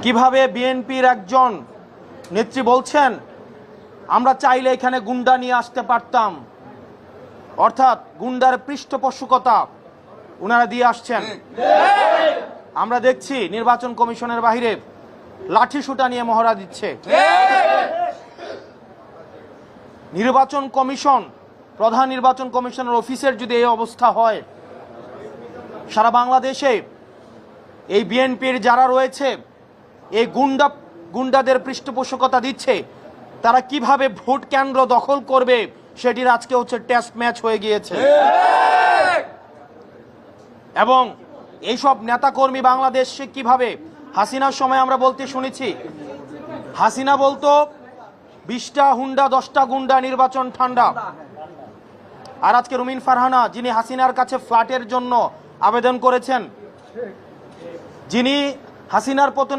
কিভাবে বিএনপির একজন নেত্রী বলছেন আমরা চাইলে এখানে গুন্ডা নিয়ে আসতে পারতাম, অর্থাৎ গুন্ডার পৃষ্ঠপোষকতা ওনারা দিয়ে আসছেন। আমরা দেখছি নির্বাচন কমিশনের বাহিরে লাঠি সুটা নিয়ে মহড়া দিচ্ছে। নির্বাচন কমিশন, প্রধান নির্বাচন কমিশনের অফিসের যদি এই অবস্থা হয়, সারা বাংলাদেশে এই বিএনপির যারা রয়েছে এই গুন্ডাদের পৃষ্ঠপোষকতা দিচ্ছে, তারা কিভাবে ভোট কেন্দ্র দখল করবে সেটির আজকে হচ্ছে টেস্ট ম্যাচ হয়ে গিয়েছে। এবং এইসব নেতাকর্মী বাংলাদেশে কিভাবে, হাসিনার সময় আমরা বলতে শুনেছি, হাসিনা বলতো 20টা হুন্ডা 10টা গুন্ডা, নির্বাচন ঠান্ডা। আর আজকে রুমিন ফারহানা, যিনি হাসিনার কাছে ফ্ল্যাটের জন্য আবেদন করেছেন, যিনি হাসিনার পতনে